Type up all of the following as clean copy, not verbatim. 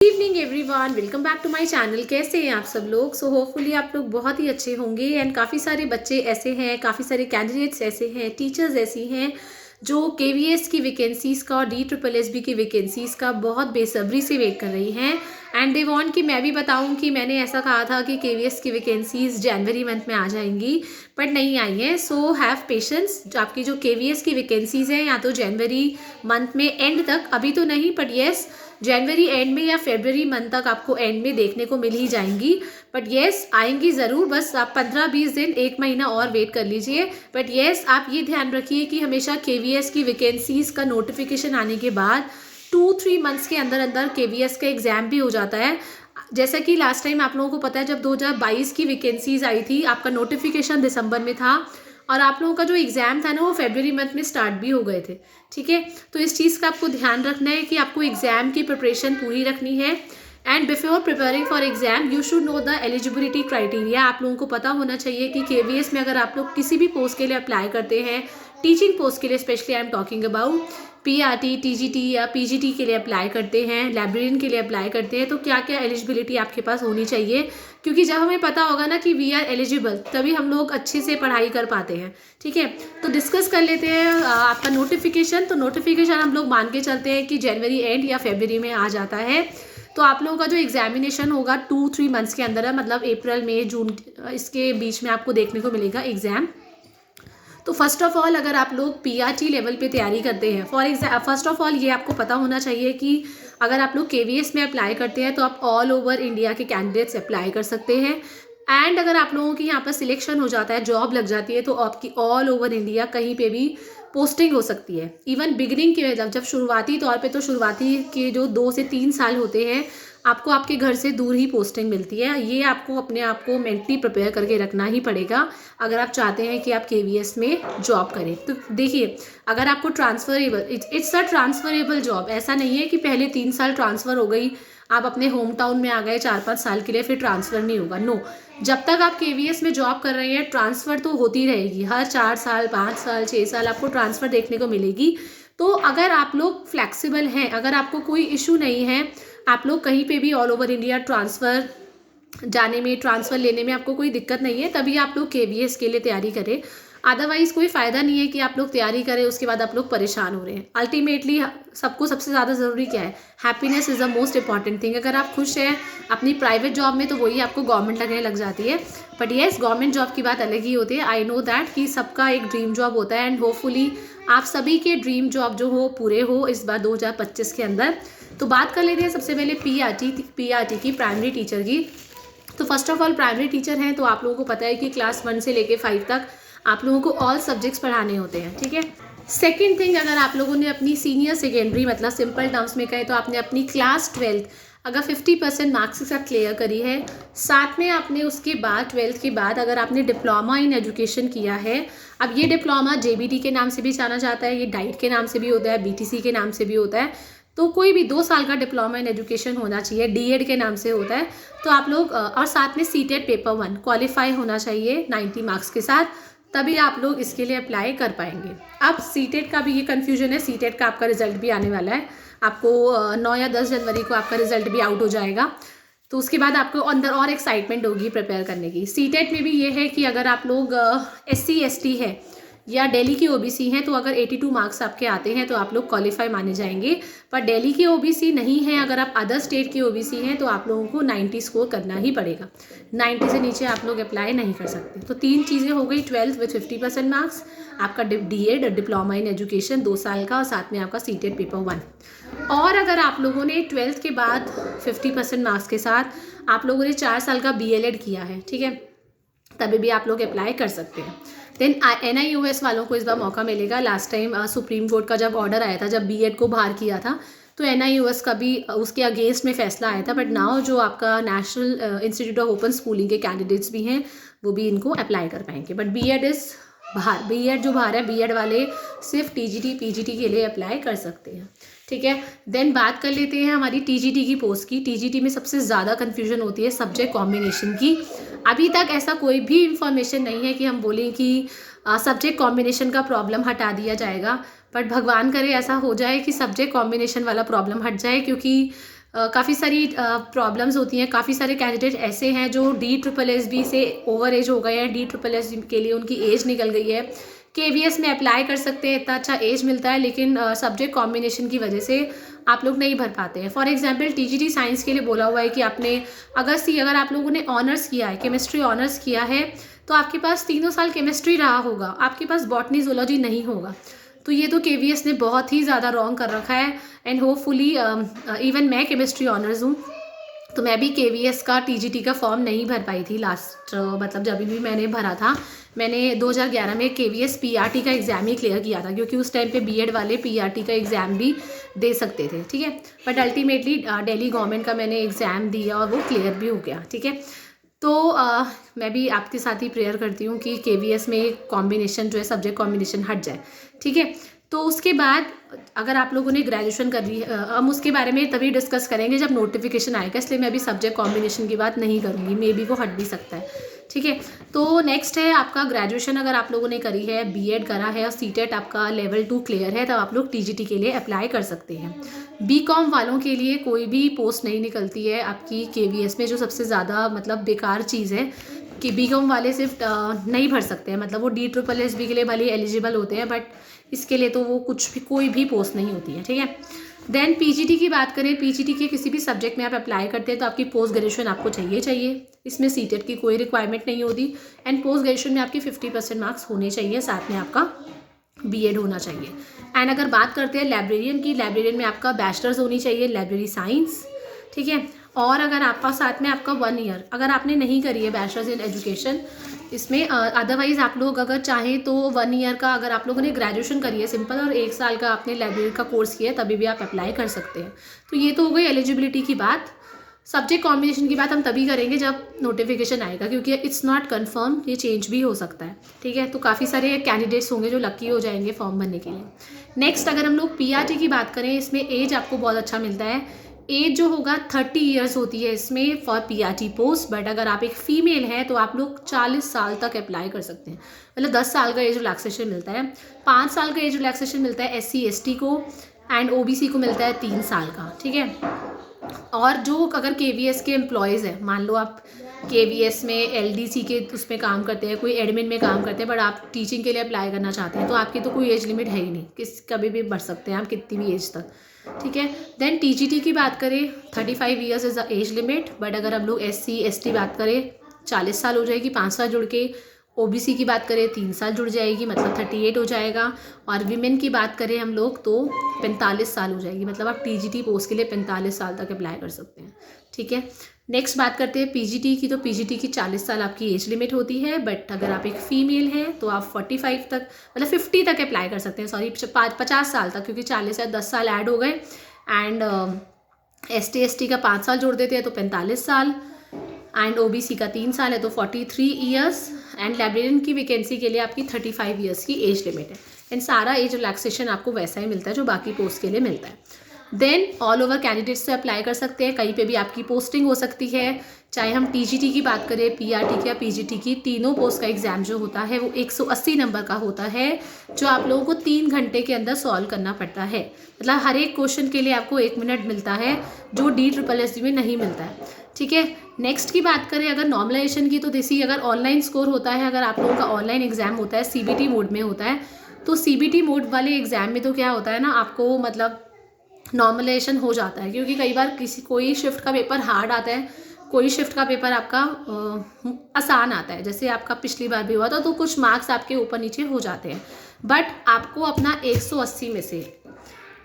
Evening everyone, welcome back to my channel. कैसे हैं आप सब लोग? सो होपफुली आप लोग बहुत ही अच्छे होंगे। एंड काफ़ी सारे बच्चे ऐसे हैं, काफ़ी सारे कैंडिडेट्स ऐसे हैं, टीचर्स ऐसी हैं जो केवीएस की वैकेंसीज़ का और DSSB की वैकेंसीज़ का बहुत बेसब्री से वेट कर रही हैं। एंड दे वांट कि मैं भी बताऊं कि मैंने ऐसा कहा था कि केवीएस की वैकेंसीज़ जनवरी मंथ में आ जाएंगी, बट नहीं आई हैं। So have patience. आपकी जो केवीएस की वैकेंसीज़ हैं या तो जनवरी मंथ में एंड तक, अभी तो नहीं, बट येस जनवरी एंड में या फरवरी मंथ तक आपको एंड में देखने को मिल ही जाएंगी। बट येस आएंगी ज़रूर, बस आप 15-20 दिन, 1 महीना और वेट कर लीजिए। बट येस आप ये ध्यान रखिए कि हमेशा केवीएस की वैकेंसीज़ का नोटिफिकेशन आने के बाद 2-3 मंथ्स के अंदर अंदर केवीएस का एग्ज़ाम भी हो जाता है। जैसा कि लास्ट टाइम आप लोगों को पता है, जब 2022 की वैकेंसीज़ आई थी, आपका नोटिफिकेशन दिसंबर में था और आप लोगों का जो एग्ज़ाम था ना, वो फरवरी मंथ में स्टार्ट भी हो गए थे। ठीक है, तो इस चीज़ का आपको ध्यान रखना है कि आपको एग्ज़ाम की प्रिपरेशन पूरी रखनी है। And before preparing for exam you should know the eligibility criteria. आप लोगों को पता होना चाहिए कि केवीएस में अगर आप लोग किसी भी पोस्ट के लिए अप्लाई करते हैं, टीचिंग पोस्ट के लिए specially I am talking about, PRT, TGT या पीजीटी के लिए अप्लाई करते हैं, लाइब्रेरियन के लिए अप्लाई करते हैं, तो क्या क्या एलिजिबिलिटी आपके पास होनी चाहिए। क्योंकि जब हमें पता होगा ना कि वी आर एलिजिबल, तभी हम लोग अच्छे से पढ़ाई कर पाते हैं। ठीक है, तो डिस्कस कर लेते हैं आपका नोटिफिकेशन। तो नोटिफिकेशन हम लोग मान के चलते हैं कि जनवरी एंड या फरवरी में आ जाता है। तो आप लोगों का जो एग्जामिनेशन होगा 2-3 मंथ्स के अंदर है, मतलब अप्रैल मई जून, इसके बीच में आपको देखने को मिलेगा एग्ज़ाम। तो फर्स्ट ऑफ ऑल अगर आप लोग पीआरटी लेवल पे तैयारी करते हैं, फर्स्ट ऑफ ऑल ये आपको पता होना चाहिए कि अगर आप लोग केवीएस में अप्लाई करते हैं तो आप ऑल ओवर इंडिया के कैंडिडेट्स अप्लाई कर सकते हैं। एंड अगर आप लोगों की यहाँ पर सिलेक्शन हो जाता है, जॉब लग जाती है, तो आपकी ऑल ओवर इंडिया कहीं पे भी पोस्टिंग हो सकती है। इवन बिगिनिंग के जब शुरुआती तौर पे, तो शुरुआती के जो 2 से 3 साल होते हैं, आपको आपके घर से दूर ही पोस्टिंग मिलती है। ये आपको अपने आप को मेंटली प्रिपेयर करके रखना ही पड़ेगा अगर आप चाहते हैं कि आप केवीएस में जॉब करें। तो देखिए, अगर आपको transferable, it's a transferable job. ऐसा नहीं है कि पहले 3 साल ट्रांसफ़र हो गई, आप अपने होम टाउन में आ गए 4-5 साल के लिए, फिर ट्रांसफ़र नहीं होगा। नो, जब तक आप केवीएस में जॉब कर रहे हैं, ट्रांसफ़र तो होती रहेगी। हर 4 साल, 5 साल, 6 साल आपको ट्रांसफ़र देखने को मिलेगी। तो अगर आप लोग फ्लेक्सिबल हैं, अगर आपको कोई इशू नहीं है, आप लोग कहीं पे भी ऑल ओवर इंडिया ट्रांसफ़र जाने में, ट्रांसफ़र लेने में आपको कोई दिक्कत नहीं है, तभी आप लोग केवीएस के लिए तैयारी करें। अदरवाइज़ कोई फ़ायदा नहीं है कि आप लोग तैयारी करें, उसके बाद आप लोग परेशान हो रहे हैं। अल्टीमेटली सबको सबसे ज़्यादा ज़रूरी क्या है? Happiness is the most important thing. अगर आप खुश हैं अपनी प्राइवेट जॉब में, तो वही आपको गवर्नमेंट लगने लग जाती है। बट येस, गवर्नमेंट जॉब की बात अलग ही होती है। आई नो दैट कि सबका एक ड्रीम जॉब होता है, एंड होपफुली आप सभी के ड्रीम जॉब जो हो पूरे हो इस बार 2025 के अंदर। तो बात कर लेते हैं सबसे पहले पीआरटी की, प्राइमरी टीचर की। तो first of all primary teacher हैं, तो आप लोगों को पता है कि क्लास 1 से लेके 5 तक आप लोगों को ऑल सब्जेक्ट्स पढ़ाने होते हैं। ठीक है, सेकेंड थिंग, अगर आप लोगों ने अपनी सीनियर सेकेंडरी, मतलब सिंपल टर्म्स में कहें तो आपने अपनी क्लास 12 अगर 50% मार्क्स के साथ क्लियर करी है, साथ में आपने उसके बाद 12th के बाद अगर आपने डिप्लोमा इन एजुकेशन किया है, अब ये डिप्लोमा जेबीटी के नाम से भी जाना जाता है, ये डाइट के नाम से भी होता है, बीटीसी के नाम से भी होता है। तो कोई भी 2 साल का डिप्लोमा इन एजुकेशन होना चाहिए, डीएड के नाम से होता है। तो आप लोग और साथ में सीटेट पेपर 1 क्वालिफाई होना चाहिए 90 मार्क्स के साथ, तभी आप लोग इसके लिए अप्लाई कर पाएंगे। अब सीटेट का भी ये कन्फ्यूजन है, सीटेट का आपका रिजल्ट भी आने वाला है, आपको 9 या 10 जनवरी को आपका रिजल्ट भी आउट हो जाएगा। तो उसके बाद आपको अंदर और एक्साइटमेंट होगी प्रिपेयर करने की। सीटेट में भी ये है कि अगर आप लोग SC ST है या दिल्ली की ओबीसी हैं, तो अगर 82 मार्क्स आपके आते हैं तो आप लोग क्वालिफाई माने जाएंगे। पर दिल्ली की ओबीसी नहीं है, अगर आप अदर स्टेट की ओबीसी हैं, तो आप लोगों को 90 स्कोर करना ही पड़ेगा। 90 से नीचे आप लोग अप्लाई नहीं कर सकते। तो 3 चीज़ें हो गई, 12th विथ 50% मार्क्स, आपका डीएड डिप्लोमा इन एजुकेशन 2 साल का, और साथ में आपका सीटेट पेपर 1। और अगर आप लोगों ने 12th के बाद 50% मार्क्स के साथ आप लोगों ने 4 साल का BLED किया है, ठीक है, तभी भी आप लोग अप्लाई कर सकते हैं। देन NIOS वालों को इस बार मौका मिलेगा। लास्ट टाइम सुप्रीम कोर्ट का जब ऑर्डर आया था, जब बीएड को बाहर किया था, तो NIOS का भी उसके अगेंस्ट में फैसला आया था। बट नाउ जो आपका national institute of open schooling के कैंडिडेट्स भी हैं, वो भी इनको अप्लाई कर पाएंगे। बट बीएड इज़ बाहर, बीएड जो बाहर है, बीएड वाले सिर्फ टीजीटी पीजीटी के लिए अप्लाई कर सकते हैं। ठीक है, देन बात कर लेते हैं हमारी टीजीटी की पोस्ट की। टीजीटी में सबसे ज़्यादा कन्फ्यूजन होती है सब्जेक्ट कॉम्बिनेशन की। अभी तक ऐसा कोई भी इंफॉर्मेशन नहीं है कि हम बोलें कि सब्जेक्ट कॉम्बिनेशन का प्रॉब्लम हटा दिया जाएगा, बट भगवान करे ऐसा हो जाए कि सब्जेक्ट कॉम्बिनेशन वाला प्रॉब्लम हट जाए, क्योंकि काफ़ी सारी प्रॉब्लम्स होती हैं। काफ़ी सारे कैंडिडेट ऐसे हैं जो DSSB से ओवर एज हो गए हैं, DSSB के लिए उनकी एज निकल गई है। KVS में अप्लाई कर सकते हैं, इतना अच्छा एज मिलता है, लेकिन सब्जेक्ट कॉम्बिनेशन की वजह से आप लोग नहीं भर पाते हैं। फॉर एग्जांपल TGT साइंस के लिए बोला हुआ है कि आपने अगर आप लोगों ने ऑनर्स किया है, केमिस्ट्री ऑनर्स किया है, तो आपके पास 3 साल केमिस्ट्री रहा होगा, आपके पास बॉटनी जूलॉजी नहीं होगा। तो ये तो KVS ने बहुत ही ज़्यादा रॉन्ग कर रखा है। एंड होपफुली इवन मैं केमिस्ट्री ऑनर्स हूँ, तो मैं भी KVS का TGT का फॉर्म नहीं भर पाई थी लास्ट, मतलब जब भी मैंने भरा था, मैंने 2011 में KVS PRT का एग्ज़ाम ही क्लियर किया था, क्योंकि उस टाइम पे BEd वाले PRT का एग्ज़ाम भी दे सकते थे, ठीक है। बट अल्टीमेटली दिल्ली गवर्नमेंट का मैंने एग्ज़ाम दिया और वो क्लियर भी हो गया, ठीक है। तो मैं भी आपके साथ ही प्रेयर करती हूँ कि KVS में कॉम्बिनेशन जो है, सब्जेक्ट कॉम्बिनेशन हट जाए, ठीक है। तो उसके बाद अगर आप लोगों ने ग्रेजुएशन कर ली, हम उसके बारे में तभी डिस्कस करेंगे जब नोटिफिकेशन आएगा, इसलिए मैं अभी सब्जेक्ट कॉम्बिनेशन की बात नहीं करूँगी, मे बी वो हट भी सकता है, ठीक है। तो नेक्स्ट है आपका ग्रेजुएशन अगर आप लोगों ने करी है, BEd करा है और CTET आपका लेवल 2 क्लियर है, तब आप लोग TGT के लिए अप्लाई कर सकते हैं। BCom वालों के लिए कोई भी पोस्ट नहीं निकलती है आपकी KVS में, जो सबसे ज़्यादा मतलब बेकार चीज़ है कि BCom वाले सिर्फ नहीं भर सकते हैं, मतलब वो DSSB के लिए भले एलिजिबल होते हैं, बट इसके लिए तो वो कुछ भी, कोई भी पोस्ट नहीं होती है, ठीक है। देन PGT की बात करें, PGT के किसी भी सब्जेक्ट में आप अप्लाई करते हैं तो आपकी पोस्ट ग्रेजुएशन आपको चाहिए, इसमें CTET की कोई रिक्वायरमेंट नहीं होती। एंड पोस्ट ग्रेजुएशन में आपके 50% मार्क्स होने चाहिए, साथ में आपका BEd होना चाहिए। एंड अगर बात करते हैं लाइब्रेरियन की, लाइब्रेरियन में आपका बैचलर्स होनी चाहिए लाइब्रेरी साइंस, ठीक है। और अगर आपका साथ में आपका 1 ईयर अगर आपने नहीं करी है बैचलर्स इन एजुकेशन, इसमें अदरवाइज़ आप लोग अगर चाहें तो 1 ईयर का अगर आप लोगों ने ग्रेजुएशन करी है सिंपल, और 1 साल का आपने लाइब्रेरी का कोर्स किया है, तभी भी आप अप्लाई कर सकते हैं। तो ये तो हो गई एलिजिबिलिटी की बात। सब्जेक्ट कॉम्बिनेशन की बात हम तभी करेंगे जब नोटिफिकेशन आएगा, क्योंकि इट्स नॉट कन्फर्म, ये चेंज भी हो सकता है, ठीक है। तो काफ़ी सारे कैंडिडेट्स होंगे जो लकी हो जाएंगे फॉर्म भरने के लिए। नेक्स्ट अगर हम लोग PRT की बात करें, इसमें एज आपको बहुत अच्छा मिलता है। एज जो होगा 30 ईयर्स होती है इसमें फॉर PRT पोस्ट, बट अगर आप एक फ़ीमेल हैं तो आप लोग 40 साल तक अप्लाई कर सकते हैं, मतलब 10 साल का एज रिलैक्सेशन मिलता है, 5 साल का एज रिलैक्सेशन मिलता है SC ST को, एंड OBC को मिलता है 3 साल का, ठीक है। और जो अगर KVS के एम्प्लॉयज़ हैं, मान लो आप KVS में LDC के उसमें काम करते हैं, कोई एडमिन में काम करते हैं, बट आप टीचिंग के लिए अप्लाई करना चाहते हैं, तो आपकी तो कोई एज लिमिट है ही नहीं, कभी भी बढ़ सकते हैं आप कितनी भी एज तक, ठीक है। देन TGT की बात करें, 35 years is the age limit, but अगर हम लोग SC ST बात करें 40 साल हो जाएगी, 5 साल जुड़ के। OBC की बात करें 3 साल जुड़ जाएगी, मतलब 38 हो जाएगा। और विमेन की बात करें हम लोग तो 45 साल हो जाएगी, मतलब आप TGT पोस्ट के लिए 45 साल तक अप्लाई कर सकते हैं, ठीक है। नेक्स्ट बात करते हैं PGT की, तो PGT की 40 साल आपकी एज लिमिट होती है, बट अगर आप एक फ़ीमेल हैं तो आप 45 तक, मतलब 50 तक अप्लाई कर सकते हैं, सॉरी 50 साल तक, क्योंकि 40 या 10 साल ऐड हो गए। एंड ST ST का 5 साल जोड़ देते हैं तो 45 साल, एंड OBC का 3 साल है तो 43 ईयर्स। एंड लाइब्रेरियन की वैकेंसी के लिए आपकी 35 ईयर्स की एज लिमिट है। एंड सारा एज रिलैक्सेशन आपको वैसा ही मिलता है जो बाकी पोस्ट के लिए मिलता है। देन ऑल ओवर कैंडिडेट्स से अप्लाई कर सकते हैं, कहीं पे भी आपकी पोस्टिंग हो सकती है, चाहे हम TGT की बात करें, PRT की या PGT की, तीनों पोस्ट का एग्ज़ाम जो होता है वो 180 नंबर का होता है, जो आप लोगों को 3 घंटे के अंदर सॉल्व करना पड़ता है। मतलब हर एक क्वेश्चन के लिए आपको 1 मिनट मिलता है, जो DSSB में नहीं मिलता है, ठीक है। नेक्स्ट की बात करें अगर नॉर्मलाइजेशन की, तो जैसे अगर ऑनलाइन स्कोर होता है, अगर आप लोगों का ऑनलाइन एग्ज़ाम होता है, CBT मोड में होता है, तो CBT मोड वाले एग्ज़ाम में तो क्या होता है ना, आपको मतलब नॉर्मलाइजेशन हो जाता है, क्योंकि कई बार कोई शिफ्ट का पेपर हार्ड आता है, कोई शिफ्ट का पेपर आपका आसान आता है, जैसे आपका पिछली बार भी हुआ था, तो कुछ मार्क्स आपके ऊपर नीचे हो जाते हैं। बट आपको अपना 180 में से,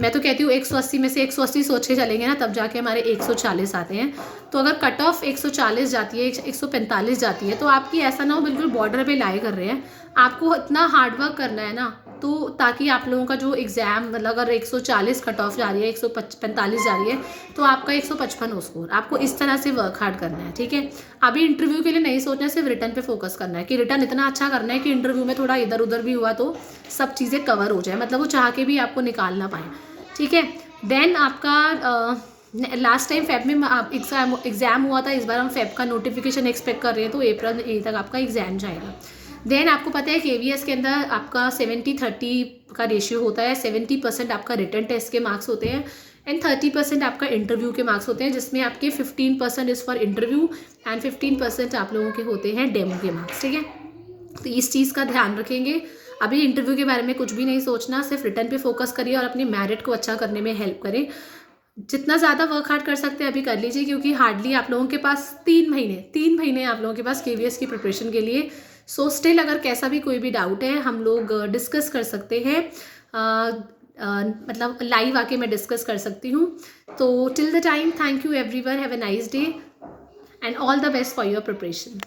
मैं तो कहती हूँ 180 में से 180 सोच के चलेंगे ना, तब जाके हमारे 140 आते हैं। तो अगर कट ऑफ 140 जाती है, 145 जाती है, तो आपकी ऐसा ना हो बिल्कुल बॉर्डर पे लाई कर रहे हैं, आपको इतना हार्डवर्क करना है ना, तो ताकि आप लोगों का जो एग्ज़ाम, मतलब अगर 140 कट ऑफ जा रही है, 145 जा रही है, तो आपका 155 हो स्कोर। आपको इस तरह से वर्क हार्ड करना है, ठीक है। अभी इंटरव्यू के लिए नहीं सोचना है, सिर्फ रिटर्न पे फोकस करना है कि रिटर्न इतना अच्छा करना है कि इंटरव्यू में थोड़ा इधर उधर भी हुआ तो सब चीज़ें कवर हो जाए, मतलब वो चाह के भी आपको निकाल ना पाए, ठीक है। देन आपका लास्ट टाइम फेब में आप एग्ज़ाम हुआ था, इस बार हम फेब का नोटिफिकेशन एक्सपेक्ट कर रहे हैं, तो अप्रैल ए तक आपका एग्ज़ाम जाएगा। देन आपको पता है KVS के अंदर आपका 70-30 का रेशियो होता है, 70% आपका रिटर्न टेस्ट के मार्क्स होते हैं एंड 30% आपका इंटरव्यू के मार्क्स होते हैं, जिसमें आपके 15% इज़ फॉर इंटरव्यू एंड 15% आप लोगों के होते हैं डेमो के मार्क्स, ठीक है। तो इस चीज़ का ध्यान रखेंगे। अभी इंटरव्यू के बारे में कुछ भी नहीं सोचना, सिर्फ रिटर्न पे फोकस करिए और अपनी मेरिट को अच्छा करने में हेल्प करें। जितना ज़्यादा वर्क हार्ड कर सकते हैं अभी कर लीजिए, क्योंकि हार्डली आप लोगों के पास 3 महीने आप लोगों के पास KVS की प्रिपरेशन के लिए। सो स्टिल अगर कैसा भी कोई भी डाउट है हम लोग डिस्कस कर सकते हैं, मतलब लाइव आके मैं डिस्कस कर सकती हूँ। तो till the time, thank you everyone, have a nice day and all the best for your preparation.